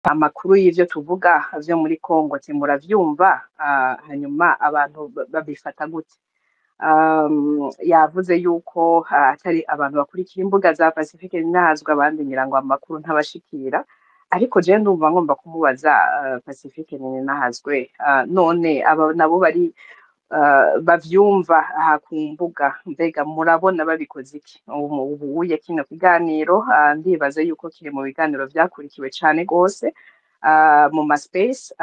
amakuru y'ivyo tuvuga vyo muri Congo muravyumva hanyuma abantu babifata gute. Yavuze yuko atari abantu bakurikira imbuga za Pacifique Ninahazwe abandi ngira ngo amakuru ntabashikira, ariko je ndumva ngomba kumubaza Pacifique Ninahazwe none aba nabo bari bavyumva aha ku mbuga, mbega murabona babikoze iki? Ubuye kino kiganiro ndibaza yuko kiri mu biganiro vyakurikiwe cane gose mu ma space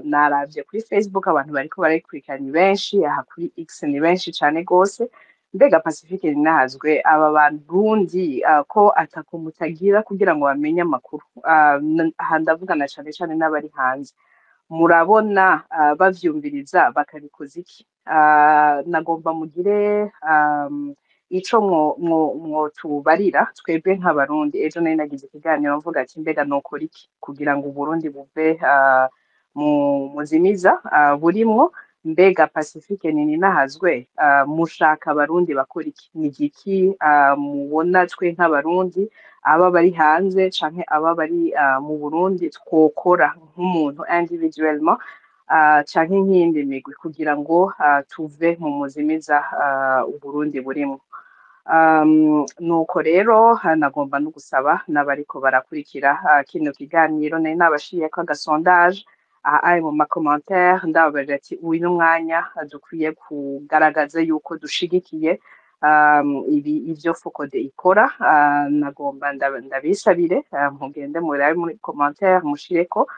naravye kuri Facebook abantu bariko barayikurikirana ni benshi, aha kuri X ni benshi cane gose. Mbega Pacifique Ninahazwe aba Barundi ko atako mutagira kugira ngo bamenye amakuru, aha ndavugana cane cane n'abari hanze, murabona bavyumviriza bakabikoza iki? Nagomba mugire ico mwotubarira twebwe nk'abarundi. Ejo nari nagize ikiganiro mvuga ati mbega nokora iki kugira ngo Uburundi buve mu muzimiza burimwo. Mbega Pacifique Ninahazwe mushaka abarundi bakora iki? Ni igiki mubona twe nk'abarundi aba bari hanze canke aba bari mu Burundi twokora nk'umuntu individuellement canke nk'iyindi migwi kugira ngo tuve mu muzimiza Uburundi burimwo. Nuko rero nagomba no gusaba n'abariko barakurikira kino kiganiro nari nabashiriyeko agasondage ari mu makomantere ndababarira ati uyu n'umwanya dukwiye kugaragaza yuko dushigikiye ivyo Focode ikora. Nagomba ndabisabire mugende murabe muri commentaire mushireko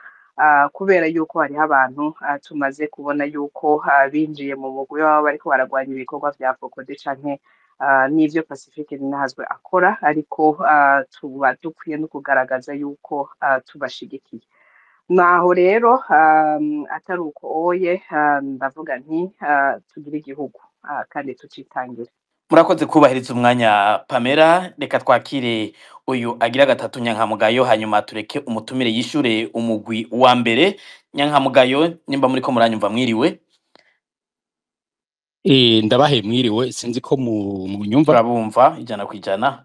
kubera yuko hariho abantu tumaze kubona yuko binjiye mu mugwi wabo bariko baragwanya ibikorwa vya Focode canke n'ivyo Pacifique Ninahazwe akora, ariko tuba dukwiye no kugaragaza yuko tubashigikiye. Naho rero atari uko oye ndavuga nti tugire igihugu kandi tucitangire. Murakoze kubahiriza umwanya Pamela. Reka twakire uyu agira gatatu Nyankamugayo, hanyuma tureke umutumire yishure umugwi wa mbere. Nyankamugayo, nimba muriko muranyumva mwiriwe? Ndabahe mwiriwe, sinzi ko munyumva. Turabumva ijana kwijana.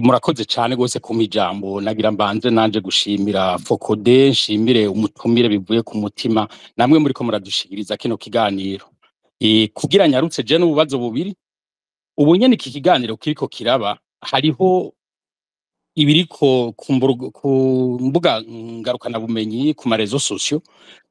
Murakoze cyane gose kumpa ijambo. Nagira mbanze nanje gushimira Focode, nshimire umutumire bivuye ku mutima, namwe muriko muradushikiriza kino kiganiro. Kugira nyarutse je n'ububazo bubiri. Ubu nyene iki kiganiro kiriko kiraba, hariho ibiriko ku mbuga ngarukana bumenyi ku marezo sosio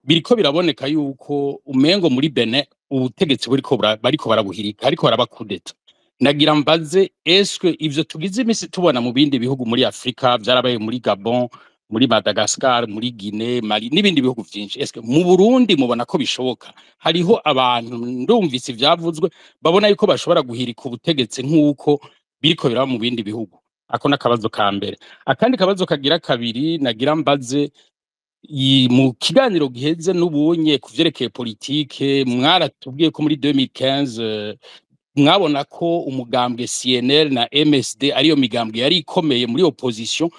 biriko biraboneka yuko umengo muri Benin ubutegetsi bariko barabuhirika, ariko barabakudeta. Nagira mbaze, eske ivyo tugize imisi tubona mu bindi bihugu muri Afrika, vyarabaye muri Gabon, muri Madagascar, muri Guinée, Mali n'ibindi bihugu vyinshi, eske mu Burundi mubona ko bishoboka? Hariho abantu ndumvise ivyavuzwe babona yuko bashobora guhirika ubutegetsi nk'uko biriko biraba mu bindi bihugu. Ako nakabazo ka mbere. Akandi kabazo kagira kabiri nagira mbaze, mu kiganiro giheze n'ubunye kuvyerekeye politike mwaratubwiye ko muri 2015 mwabona ko umugambwe CNL na MSD ariyo migambwe yari ikomeye muri opposition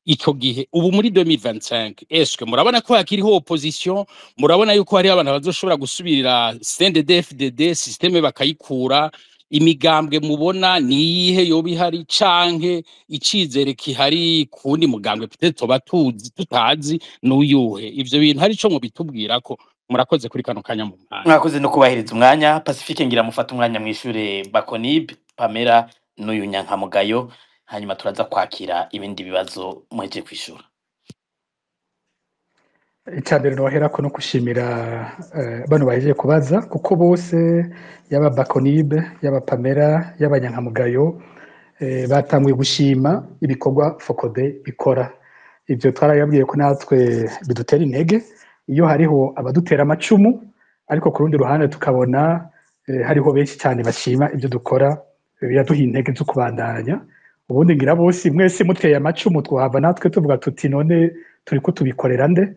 ico gihe. Ubu muri 2025 eske murabona ko hakiriho opposition? Murabona yuko hari abantu bazoshobora gusubirira CNDD-FDD systeme bakayikura? Imigambwe mubona niyihe yoba ihari, canke icizere kihari kundi mugambwe toba tutazi n'uyuhe? Ivyo bintu hari ico mubitubwira ko? Murakoze kuri kano kanya mu mwanya. Murakoze no kubahiriza umwanya. Pacifique ngira mufata umwanya mwishure Bakonib, Pamela n'uyu Nyankamugayo, hanyuma turaza kwakira ibindi bibazo mweje kwishura. Icambere noherako no kushimira bano bahejeje kubaza, kuko bose yaba Bakonib, yaba Pamela, yaba Nyankamugayo batanguye gushima ibikorwa Focode ikora. Ivyo twarayabwiye ko natwe bidutera intege iyo hariho abadutera amacumu, ariko ku rundi ruhande tukabona hariho benshi cyane bashima ibyo dukora, biraduha intege zo kubandanya. Ubundi ngira bose mwese muteye amacumu twahava natwe tuvuga tuti none turiko tubikorera nde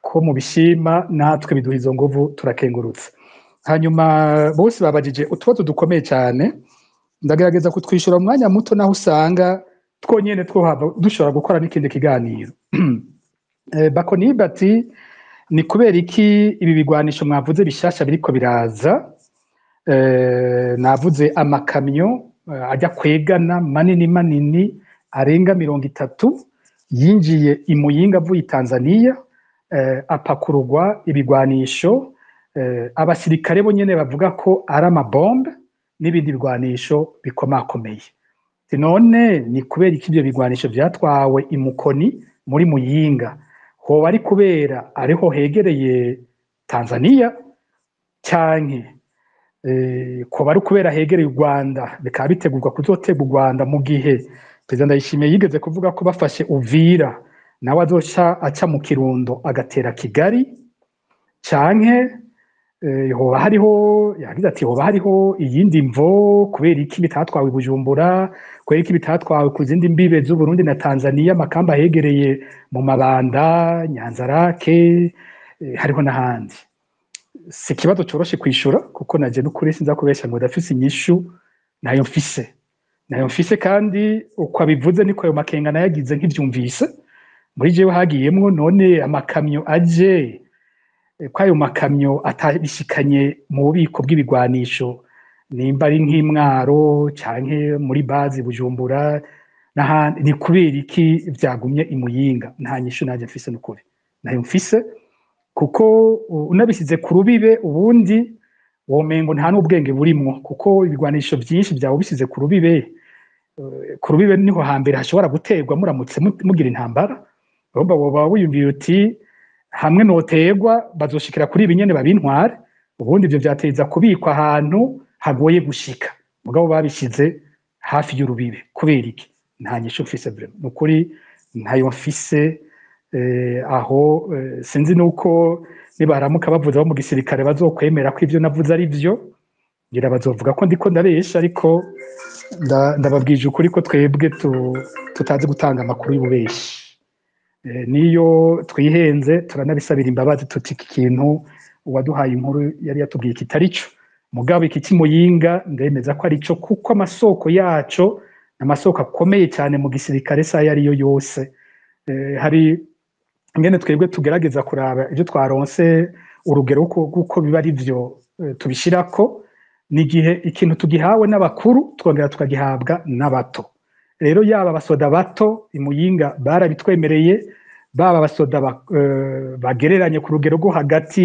ko mubishima, natwe biduha izo nguvu, turakengurutse. Hanyuma bose babajije utubazo dukomeye cyane, ndagerageza kutwishura umwanya muto, naho usanga twonyene twohava dushobora gukora n'ikindi kiganiro. Bakonib ati ni kubera iki ibi bigwanisho mwavuze bishasha biriko biraza? Navuze amakamyo ajya kwegana manini arenga 30 yinjiye i Muyinga avuye i Tanzania apakururwa ibigwanisho abasirikare bo nyene bavuga ko ari amabombe n'ibindi bigwanisho bikomakomeye. None ni kubera iki ibyo bigwanisho vyatwawe i Mukoni muri Muyinga? Hoba ari kubera ariho hegereye Tanzania canke koba ari kubera hegereye u Rwanda bikaba bitegurwa kuzotega u Rwanda mu gihe Perezida Ndayishimiye yigeze kuvuga ko bafashe Uvira nawe azoca aca mu Kirundo agatera Kigali canke hoba hariho yagize ati hoba hariho iyindi mvo kubera iki bitatwawe Bujumbura kubera iki bitatwawe ku zindi mbibe z'u Burundi na Tanzania makamba hegereye mu Mabanda Nyanzarake hariho n'ahandi. Si ikibazo coroshe kwishura kuko naje n'ukuri sinza kubesha ngo ndafise inyishu nayo mfise kandi uko abivuze niko ayo makenga nayagize nk'ivyumvise muri jewe hagiyemwo none amakamyo aje ko ayo makamyo atabishikanye mu bubiko bw'ibigwanisho nimba ari nk'Imwaro canke muri bazi Bujumbura n'ahandi ni kubera iki vyagumye i Muyinga? Nta nyishu naje mfise n'ukuri nayo mfise kuko unabisize ku rubibe ubundi womengo nta n'ubwenge burimwo kuko ibigwanisho vyinshi vyawe bisize ku rubibe niho hambere hashobora guterwa muramutse mugira intambara urumva woba wiyumviye uti hamwe noterwa bazoshikira kuri ibi nyene babintware ubundi ivyo vyateza kubikwa ahantu hagoye gushika mugabo babishize hafi y'urubibe kubera iki? Nta nyishu mfise vraiment nukuri ntayo mfise aho sinzi nuko nibaramuka bavuze abo mu gisirikare bazokwemera ko ivyo navuze ari vyo ngira bazovuga ko ndiko ndabesha ariko ndababwije ukuri ko twebwe tutazi gutanga amakuru y'ububeshi niyo twihenze turanabisabira imbabazi tuti iki kintu uwaduhaye inkuru yari yatubwiye kitari cyo mugabo iki kimuyinga ndemeza ko ari cyo kuko amasoko yaco amasoko akomeye cyane mu gisirikare sa yariyo yose hari ngene twebwe tugerageza kuraba ibyo twaronse urugero uko biba ari byo tubishirako nigihe ikintu tugihawe n'abakuru twongera tukagihabwa n'abato rero yaba abasoda bato imuyinga barabitwemereye baba abasoda bagereranye ku rugero rwo hagati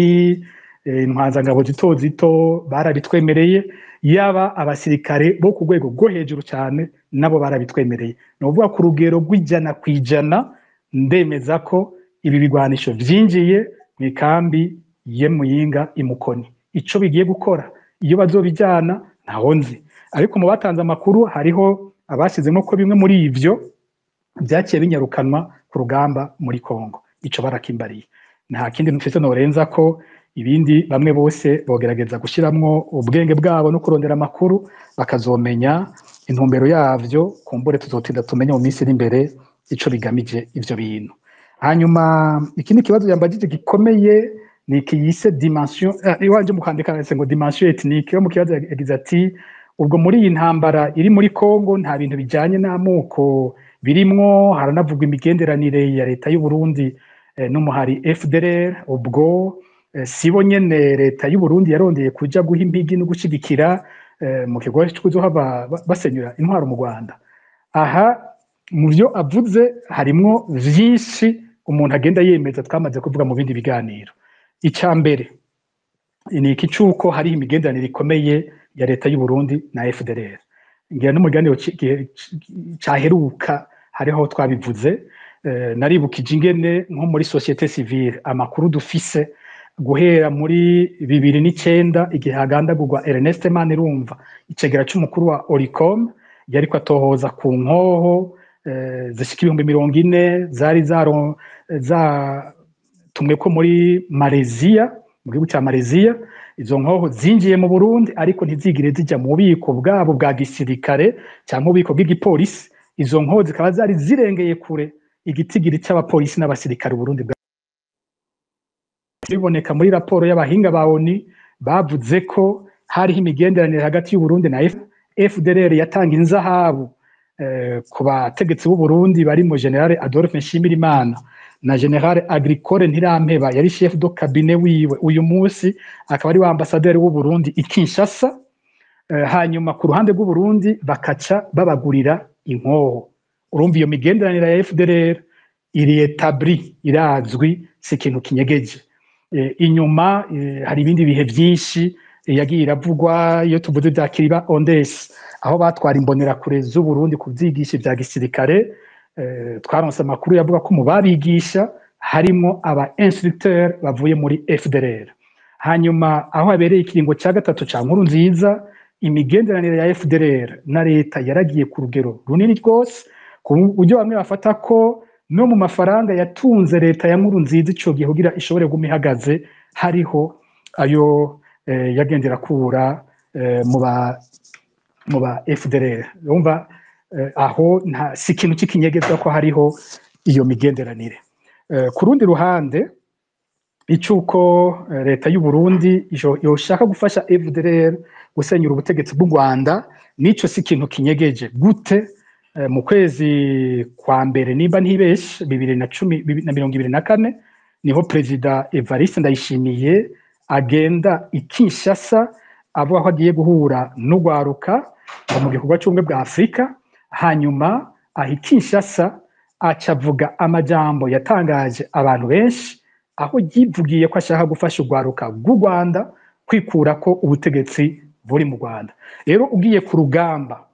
intwanzangabo zito zito barabitwemereye yaba abasirikare bo ku rwego rwo hejuru cyane nabo barabitwemereye no kuvuga ku rugero rw'ijana kwijana ndemeza ko ibi bigwanisho vyinjiye mu ikambi ye Muyinga imukoni ico bigiye gukora iyo bazobijana ntaho nzi ariko mu batanze amakuru hariho abashizemo ko bimwe muri ivyo byakiye binyarukanwa ku rugamba muri Kongo ico barakimbariye nta kindi mfite norenza ko ibindi bamwe bose bogerageza gushiramwo ubwenge bwabo no kurondera amakuru bakazomenya intumbero yavyo kumbure tuzotinda tumenye mu minsi iri imbere ico bigamije ivyo bintu hanyuma ikindi kibazo yambagije gikomeye ni ikiyise dimension iwanje mukandika ngo dimension ethnique yo mu kibazo yagize ati ubwo muri iyi ntambara iri muri Kongo nta bintu bijanye n'amoko birimwo haranavugwa imigenderanire ya leta y'u Burundi n'umuhari FDLR ubwo sibo nyene leta y'u Burundi yarondeye kuja guha impigi no gushigikira mu kigo cy'uzohava basenyura intwaro mu Rwanda aha mu byo avuze harimwo vyinshi umuntu agenda yemeza twamaze kuvuga mu bindi biganiro icambere ni iki cuko hari imigenderanire ikomeye ya leta y'u Burundi na FDLR ngira no mu biganiro caheruka hariho twabivuze naribukije ingene nko muri societe civile amakuru dufise guhera muri 2009 igihe hagandagurwa Ernest Manirumva icegera c'umukuru wa Oricom yariko atohoza ku nkoho zishika 40 zari zatumwe ko muri Malaysia mu gihugu cya Malaysia izo nkoho zinjiye mu Burundi ariko ntizigire zijya mu bubiko bwabo bwa gisirikare cyangwa mu bubiko bw'igipolisi izo nkoho zikaba zari zirengeye kure igitigiri cy'abapolisi n'abasirikare Burundi biboneka muri raporo y'abahinga ba ONU bavuze ko hariho imigenderanire hagati y'u Burundi na FDLR yatanga inzahabu ku bategetsi b'u Burundi barimo General Adolphe Nshimirimana na General Agricole Ntirampeba yari chef de cabinet wiwe uyu munsi akaba ari wa ambassadeur w'u Burundi i Kinshasa hanyuma ku ruhande rw'u Burundi bakaca babagurira inkoho urumva iyo migenderanire ya FDLR iri etabli irazwi si ikintu kinyegeje. Inyuma hari ibindi bihe byinshi yagiye iravugwa iyo tuvuze bya Kiriba Ondes aho batwara imbonerakure z'u Burundi kuvyigisha bya gisirikare. Twaronse amakuru yavuga ko mu babigisha harimo aba instructeur bavuye muri FDLR. Hanyuma aho habereye ikiringo cya gatatu ca Nkurunziza, imigenderanire ya FDLR na leta yaragiye ku rugero runini rwose, ku buryo bamwe bafata ko no mu mafaranga yatunze leta ya Nkurunziza ico gihe kugira ishobore guma ihagaze hariho ayo yagendera kura mu ba FDLR. Urumva aho si ikintu c'ikinyegezwa ko hariho iyo migenderanire. Ku rundi ruhande icuko leta y'u Burundi yoshaka gufasha FDLR gusenyura ubutegetsi bw'u Rwanda, nico si ikintu kinyegeje. Gute? Mu kwezi kwa mbere nimba ntibeshe 2024 niho Perezida Evariste Ndayishimiye agenda i Kinshasa avuga ko agiye guhura n'ugwaruka mu gikorwa cy'ubumwe bwa Afurika. Hanyuma aho i Kinshasa acavuga amajambo yatangaje abantu benshi, aho yivugiye ko ashaka gufasha ugwaruka bw'u Rwanda kwikura ko ubutegetsi buri mu Rwanda. Rero ugiye ku rugamba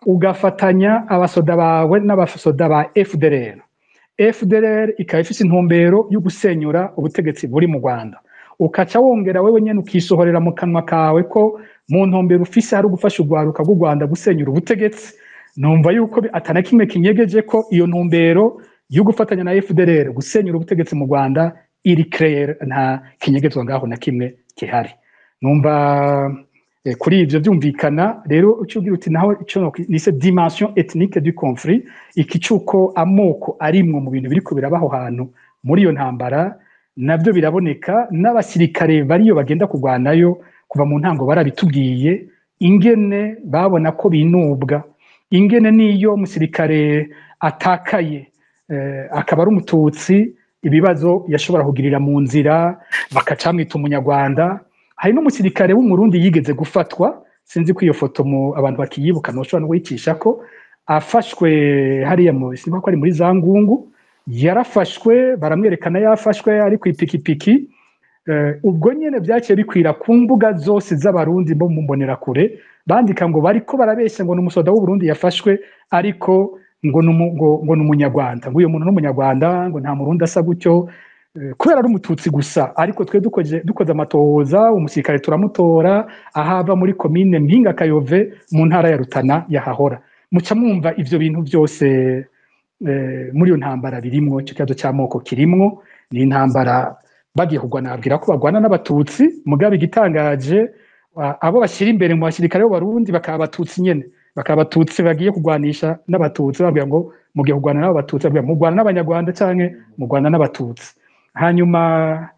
ugafatanya abasoda bawe n'abasoda ba FDLR ikaba ifise intumbero yo gusenyura ubutegetsi buri mu Rwanda, ukaca wongera wewe nyene ukisohorera mu kanwa kawe ko mu ntumbero ufise hari gufasha ugwaruka bw'u Rwanda gusenyura ubutegetsi. Numva yuko atana kimwe kinyegeje ko iyo ntumbero yo gufatanya na FDLR gusenyura ubutegetsi mu Rwanda iri clair, nta kinyegezwa ngaho na kimwe kihari. Numva kuri ivyo byumvikana. Rero ucugira uti naho ico nise dimension ethnique du conflit, iki cuko amoko arimwe mu bintu biriko birabaho hantu muri iyo ntambara navyo biraboneka. N'abasirikare bariyo bagenda kurwanayo kuva mu ntango barabitubwiye ingene babona ko binubwa, ingene niyo umusirikare atakaye akaba ari umututsi ibibazo yashobora kugirira mu nzira bakacamwita umunyarwanda. Hari n'umusirikare w'umurundi yigeze gufatwa, sinzi ko iyo foto abantu bakiyibuka noshobora no kuyicisha ko afashwe hariya mu sinzi ko ari muri Zangungu, yarafashwe baramwerekana yafashwe ari ku ipikipiki. Ubwo nyene byaciye bikwira ku mbuga zose z'abarundi bo mu mbonerakure, bandika ngo bariko barabeshya ngo n'umusoda w'u Burundi yafashwe ariko ngo n'umunyarwanda, ngo uyo muntu n'umunyarwanda, ngo nta murundi asa gutyo kubera ari umututsi gusa. Ariko twe dukoze amatohoza umusirikare turamutora ahava muri komine Mpinga Kayove mu ntara ya Rutana yahahora. Muca mwumva ivyo bintu byose muri iyo ntambara birimwo, cyo kibazo cy'amoko kirimwo. Ni intambara bagiye kugwana, nabwira ko bagwana n'abatutsi, mugabe igitangaje abo bashyira imbere mu basirikare b'Abarundi bakaba abatutsi nyene, bakaba abatutsi bagiye kugwanisha n'abatutsi, babwira ngo mugiye kugwana n'abatutsi, babwira mu Rwanda n'abanyarwanda canke mu Rwanda n'abatutsi. Hanyuma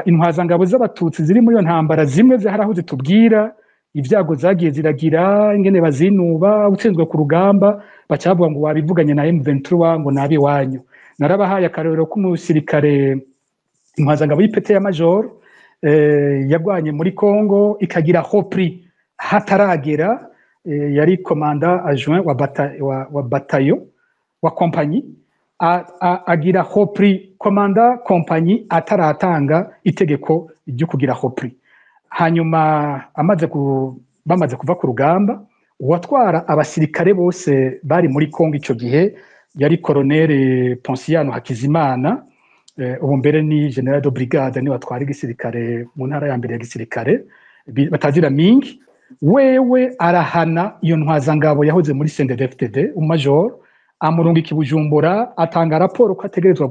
intwazangabo z'abatutsi ziri muri iyo ntambara zimwe zaharaho zitubwira ibyago zagiye ziragira, ingene bazinuba, utsinzwe ku rugamba bacavuga ngo wabivuganye na M23 ngo nabi wanyu. Narabahaye akarero k'umusirikare intwazangabo y'ipete ya major yagwanye muri Congo ikagira hopri hataragera, yari commandant adjoint wa bataillon wa compagnie, agira hopri commandant compagnie ataratanga itegeko ryo kugira hopri. Hanyuma bamaze kuva ku rugamba, uwatwara abasirikare bose bari muri Congo ico gihe yari Colonel Ponciano Hakizimana, ubu mbere ni General de Brigade, ni watwara igisirikare mu ntara ya mbere ya gisirikare batazira mingi. Wewe arahana iyo ntwazangabo yahoze muri CNDD-FDD umajor, amurungika i Bujumbura, atanga raporo ko ategerezwa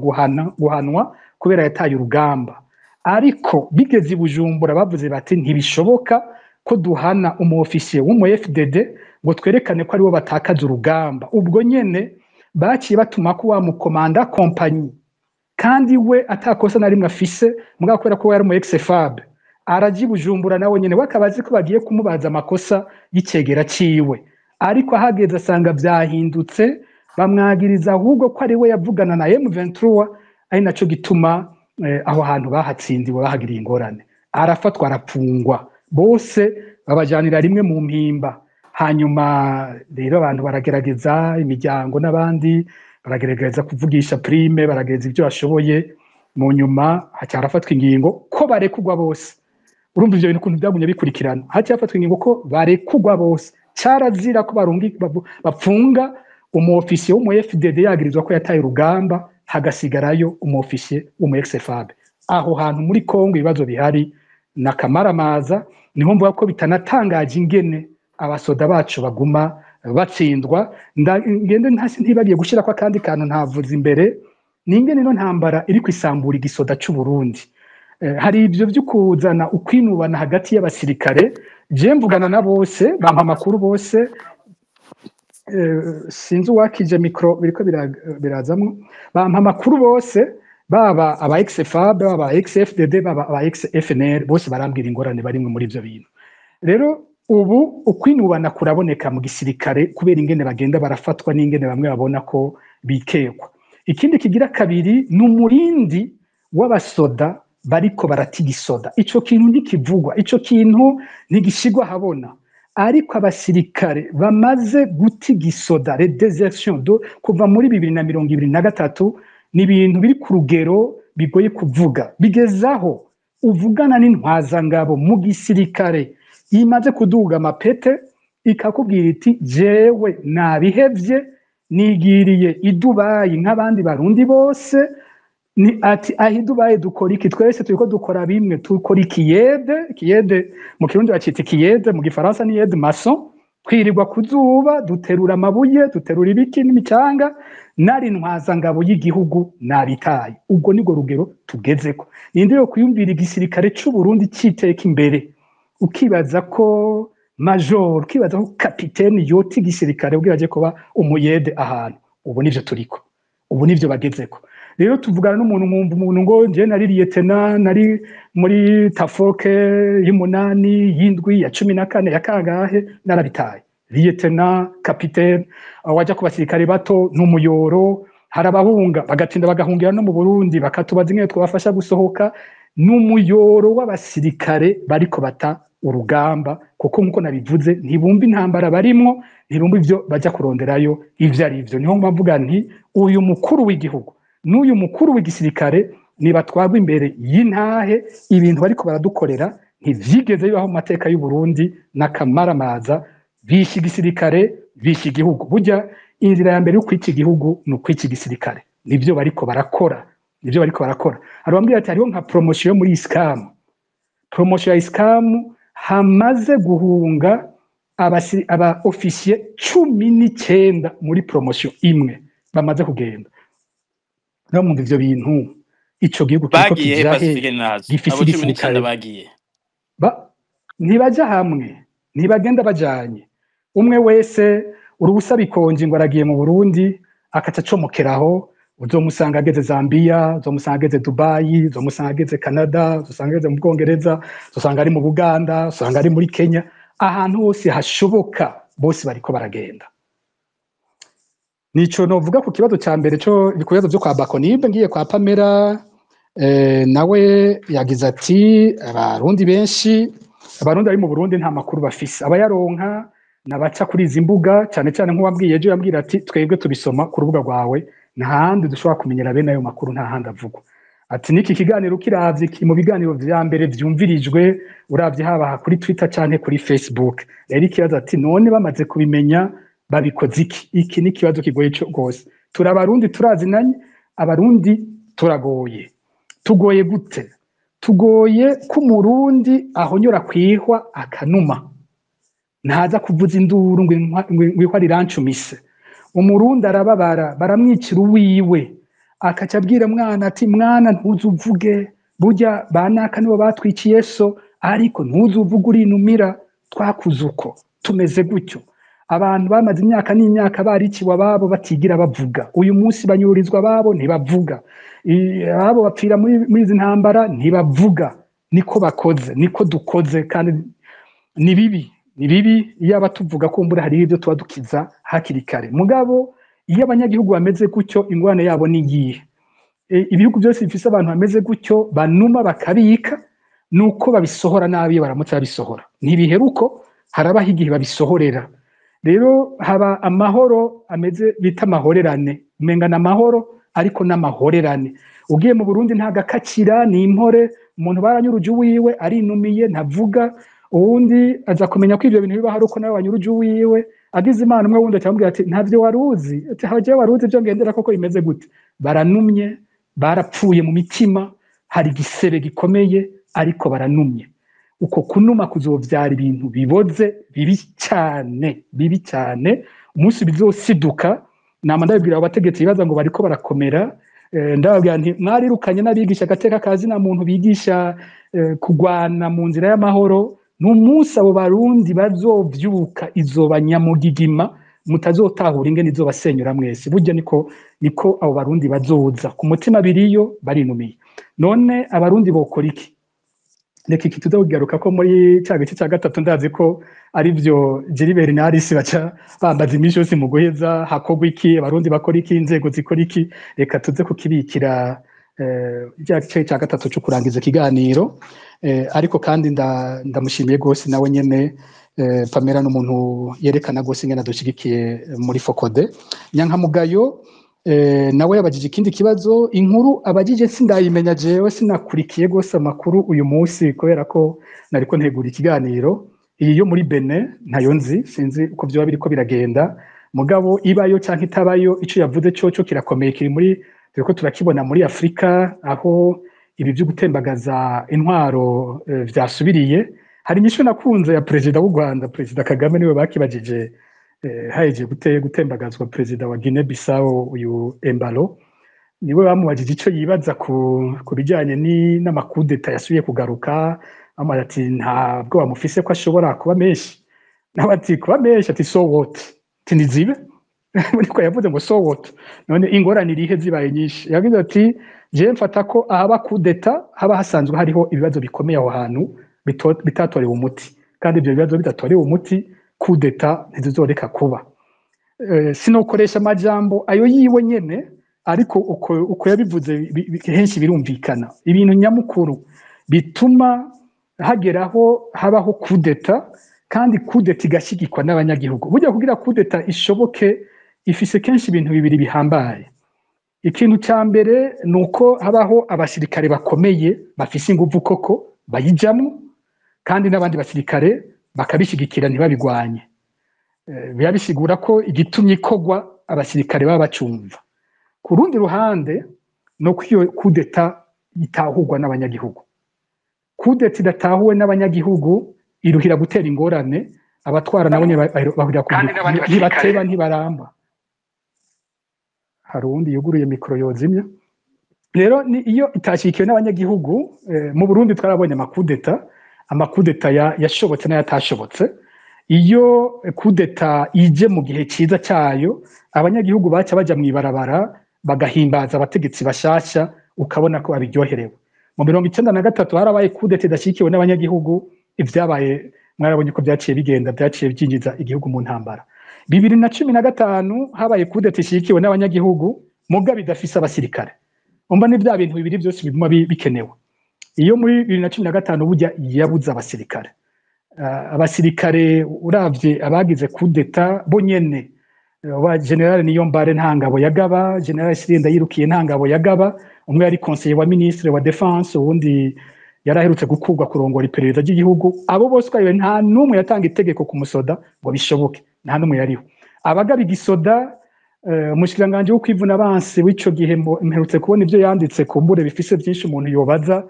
guhanwa kubera yataye urugamba. Ariko bigeze i Bujumbura bavuze bati ntibishoboka ko duhana umuofisiye w'umu FDD ngo twerekane ko aribo batakaza urugamba. Ubwo nyene baciye batuma ko wa mukomanda compagnie, kandi we atakosa na rimwe afise, mugabo kubera ko yari mu ex-FAB araji Bujumbura nawe nyene wakabazi ko bagiye kumubaza amakosa y'icegera ciwe. Ariko ahageze asanga byahindutse, bamwagiriza ahubwo ko ari we yavugana na M23, ari naco gituma aho hantu bahatsindiwe bahagiriye ingorane. Arafatwa arapfungwa, bose babajanira rimwe mu mpimba. Hanyuma rero abantu baragerageza, imiryango n'abandi baragerageza kuvugisha prime, baragereza ibyo bashoboye, mu nyuma hacyarafatwa ingingo ko barekugwa bose. Urumva ivyo bintu ukuntu byagumye bikurikirana, hacyarafatwa ingingo ko barekugwa bose, carazira ko bapfunga umu-officier wo mu FDD yagirizwa ko yataye urugamba, hagasigarayo umu-officier wo mu ex-FAB. Aho hantu muri Kongo ibibazo bihari na kamaramaza, niho mvuga ko bitanatangaje ingene abasoda bacu baguma batsindwa. Ngende ntibagiye gushira ko kandi kantu ntavuze imbere, ningene no ntambara iri kwisambura igisoda cy'u Burundi. Hari ibyo by'ukuzana ukwinubana hagati y'abasirikare, je mvugana na bose bampa makuru bose, sinzi wakije mikro biriko birazamwe, bampa makuru bose, baba aba ex-FAB, baba ex-FDD, baba aba ex-FNL, bose barambwira ingorane barimwe muri ivyo bintu. Rero ubu ukwinubana kuraboneka mu gisirikare kubera ingene bagenda barafatwa n'ingene bamwe babona ko bikekwa. Ikindi kigira kabiri n'umurindi w'abasoda bariko baratigisoda. Ico kintu ntikivugwa, ico kintu ntigishigwa habona. Ariko abasirikare bamaze gutigisoda, les désertions kuva muri 2023 ni ibintu biri ku rugero bigoye kuvuga. Bigezaho uvugana n'intwazangabo mu gisirikare imaze kuduga amapete ikakubwira iti jewe nabihevye nigiriye i Dubai nk'abandi barundi bose, ni ati ahi Dubai dukora iki? Twese turiko dukora bimwe, dukora kiyede mu kirundi bacita kiyede, mu gifaransa ni aide maçon, twirirwa kuzuba duterura amabuye, duterura ibiki n'imicanga, nari ntwazangabo y'igihugu nabitaye. Ubwo nigo rugero tugezeko. Ninde yo kuyumvira igisirikare c'u Burundi citeka imbere, ukibaza ko major, ukibaza ko kapiteni yoti igisirikare ubwiraje kuba umuyede ahantu. Ubu nivyo turiko, ubu nivyo bagezeko. Rero tuvugana n'umuntu nkumva umuntu ngo nje nari lieutenant, nari muri tafoke y'umunani, y'indwi, ya 14, ya kangahe narabitaye. Lieutenant, kapiteni, waja ku basirikare bato n'umuyoro, harabahunga bagatinda bagahungira no mu Burundi bakatubaza ingene twabafasha gusohoka, n'umuyoro w'abasirikare bariko bata urugamba, kuko nkuko nabivuze ntibumva intambara barimwo, ntibumva ivyo baja kuronderayo ivyo ari ivyo. Niho mbavuga nti uyu mukuru w'igihugu n'uyu mukuru w'igisirikare nibatwagwa imbere y'intahe, ibintu bariko baradukorera ntivyigeze bibaho mu mateka y'u Burundi n'akamaramaza. Bishi igisirikare, bishi igihugu. Burya inzira ya mbere yo kwica igihugu ni ukwica igisirikare. Nivyo bariko barakora, nivyo bariko barakora. Arabambwira ati hariho nka promotion muri ISCAM, promotion ya ISCAM hamaze guhunga aba officier 19 muri promotion imwe bamaze kugenda. No mu ivyo bintu ico gihugu kiriko kijahe gifise igisirikare bagiye ntibaja hamwe, ntibagenda bajanye. Umwe wese urubusa bikonje ngo aragiye mu Burundi akaca comokeraho, uzomusanga ageze Zambia, uzomusanga ageze Dubai, uzomusanga ageze Canada, uzosanga ageze mu Bwongereza, uzosanga ari mu Buganda, uzosanga ari muri Kenya. Ahantu hose hashoboka bose bariko baragenda. Nico novuga ku kibazo ca mbere cyo ibibazo byo kwa Bakonibe. Ngiye kwa Pamela, nawe yagize ati abarundi benshi, abarundi ari mu Burundi nta makuru bafise, abayaronka nabaca kuri izi mbuga, cyane cyane nk'uwabwiye ejo yambwira ati twebwe tubisoma ku rubuga rwawe, ntahandi dushobora kumenyera bene ayo makuru, nta handi avugwa. Ati niki kiganiro kiravye mu biganiro vya mbere vyumvirijwe, uravye haba kuri Twitter cyane kuri Facebook. Rero ikibazo ati none bamaze kubimenya babikoze iki? Iki ni kibazo kigoye cyo gose. Turabarundi turazinanye, abarundi turagoye. Tugoye gute? Tugoye ku Murundi ahonyora kwihwa akanuma, ntaza kuvuza induru ngo rirancumise. Umurundi arababara, baramwicira uwiwe, akaca abwira mwana ati mwana ntuzuvuge, burya banaka nibo batwiciye so, ariko ntuzuvuge urinumira, twakuze uko tumeze gutyo. Abantu bamaze imyaka n'imyaka bariciwe ababo batigira bavuga, uyu munsi banyurizwa ababo ntibavuga, abo bapfira muri izi ntambara ntibavuga. Niko bakoze, niko dukoze, kandi ni bibi. Ni bibi iyo abatuvuga ko mbura hari ibyo tuba dukiza hakiri kare. Mugabo iyo abanyagihugu bameze gutyo ingwane yabo ni ngiye. Ibihugu byose bifise abantu bameze gutyo banuma bakabika, nuko babisohora nabi baramutse babisohora. Ntibiheruko harabaho igihe babisohorera. rero haba amahoro ameze bita amahorerane, umenga n'amahoro ariko n'amahorerane. Ugiye mu Burundi nta gakakira ni impore, umuntu baranyuruje wiwe arinumiye ntavuga, uwundi aza kumenya ko ivyo bintu biba hari uko nawe wanyuruje wiwe, agize imana umwe wundi acamubwira ati ntavyo waruzi, ati haje waruzi ivyo ngendera koko bimeze gute, baranumye barapfuye mu mitima, hari igisebe gikomeye ariko baranumye. Uko kunuma kuzovyara ibintu biboze bibi cyane umunsi bizosiduka. Nama ndabibwira abategetsi bibaza ngo bariko barakomera, ndababwira nti mwarirukanye n'abigisha agateka kazi na muntu bigisha kugwana mu nzira y'amahoro, n'umunsi abo barundi bazovyuka izoba nyamugigima mutazotahura ingene izobasenyura mwese. Burya niko abo barundi bazoza ku mutima biriyo barinumiye. None abarundi bokora iki? Reka iki tuzakugaruka ko muri cya gice cya gatatu ndazi ko ari byo Gilbert na Alice baca bambaza iminsi yose mu guheza hakorwa iki, abarundi bakora iki, inzego zikora iki. Reka tuze kukibikira cya gice cya gatatu cyo kurangiza ikiganiro. Ariko kandi ndamushimiye gose nawe nyene Pamela n'umuntu yerekana gose ingene dushigikiye muri Focode. Nyankamugayo nawe yabajije ikindi kibazo, inkuru abajije sindayimenya jewe sinakurikiye gose amakuru uyu munsi kubera ko nariko ntegura ikiganiro. Iyo muri Benin ntayo nzi, sinzi uko byo biriko biragenda, mugabo ibayo canke itabayo ico yavuze cyo kirakomeye, kiri muri turiko turakibona muri Afrika aho ibi byo gutembagaza intwaro vyasubiriye. Hari inyishu nakunze ya Perezida w'u Rwanda, Perezida Kagame niwe bakibajije haje gutembagazwa Perezida wa Guinea Bissau uyu Embalo, niwe bamubajije ico yibaza ku bijyanye n'amakudeta yasubiye kugaruka. Amara ati ntabwo bamufise ko ashobora kuba menshi, nawe ati kuba menshi, ati so what, tinizibe niko yavuze ngo so what. None ingorane irihe zibaye nyinshi? Yagize ati je mfata ko ahaba kudeta haba hasanzwe hariho ibibazo bikomeye aho hantu bitatorewe umuti, kandi ibyo bibazo bitatorewe umuti kudeta ntizizoreka kuba. Sinokoresha amajambo ayo yiwe nyene, ariko uko yabivuze henshi birumvikana. Ibintu nyamukuru bituma hageraho habaho kudeta, kandi kudeta igashigikwa n'abanyagihugu. Burya kugira kudeta ishoboke ifise kenshi ibintu bibiri bihambaye. Ikintu cya mbere nuko habaho abasirikare bakomeye bafise inguvu koko bayijamwo, kandi n'abandi basirikare bakabishigikira ntibabigwanye. Biba bisigura ko igitumye ikogwa abasirikare baba bacumva. Ku rundi ruhande nuko iyo kudeta itahurwa n'abanyagihugu. Kudeta idatahuwe n'abanyagihugu iruhira gutera ingorane, abatwara nabo bahurira ku ntibateba ntibaramba. Hari uwundi yuguruye mikoro yozimya. Rero iyo itashikiwe n'abanyagihugu, mu Burundi twarabonye amakudeta yashobotse n'ayatashobotse. Iyo kudeta ije mu gihe cyiza cyayo, abanyagihugu baca baja mw'ibarabara bagahimbaza abategetsi bashasha, ukabona ko babiryoherewe. Mu 1993 harabaye kudeta idashikiwe n'abanyagihugu, ivyabaye mwarabonye ko byaciye byinjiza igihugu mu ntambara. 2015 habaye kudeta ishikiwe n'abanyagihugu mugabe idafise abasirikare. Umva ni bya bintu bibiri byose biguma bikenewe. Iyo muri 2015 burya yabuze abasirikare. Abasirikare uravye abagize kudeta bo nyene, wa General Niyombare ntangabo yagaba, General Sirinda yirukiye ntangabo yagaba, umwe yari conseiller wa ministre wa defense, uwundi yaraherutse gukurwa kurongora iperereza ry'igihugu. Abo bose kwayo nta numwe yatanga itegeko ku musoda ngo bishoboke, nta numwe yariho. Abagaba igisoda, umushikiranganje wo kwivuna abansi w'ico gihe mperutse kubona ivyo yanditse ku mbure bifise byinshi umuntu yobaza,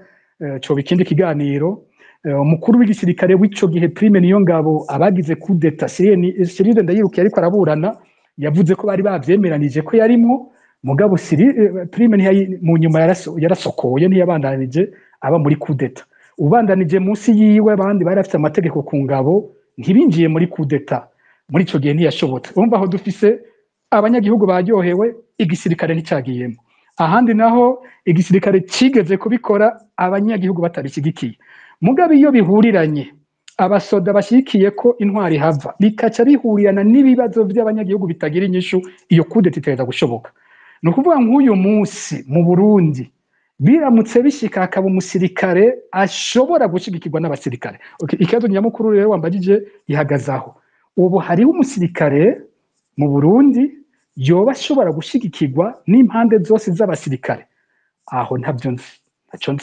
cyo bikindi kiganiro. Umukuru w'igisirikare w'ico gihe Prime Niyongabo abagize kudeta Cyril Ndayirukiye ariko araburana, yavuze ko bari bavyemeranije ko yarimwo, mugabo Prime mu nyuma yarasokoye ntiyabandanije aba muri kudeta. Ubandanije munsi yiwe abandi bari afite amategeko ku ngabo ntibinjiye muri kudeta, muri ico gihe ntiyashobotse. Urumva aho dufise abanyagihugu baryohewe, igisirikare nticagiyemo. Ahandi naho igisirikare cigeze kubikora abanyagihugu batabishigikiye. Mugabe iyo bihuriranye abasoda bashikiye ko intwari hava, bikaca bihurirana n'ibibazo by'abanyagihugu bitagira inyishu, iyo kudeta iteza gushoboka. No kuvuga nk'uyu munsi mu Burundi biramutse bishika akaba umusirikare ashobora gushigikirwa n'abasirikare. Ikibazo nyamukuru rero wambajije ihagazaho. ubu hariho umusirikare mu Burundi yoba ashobora gushigikirwa n'impande zose z'abasirikare, aho ntabyo nzi, ntaco nzi.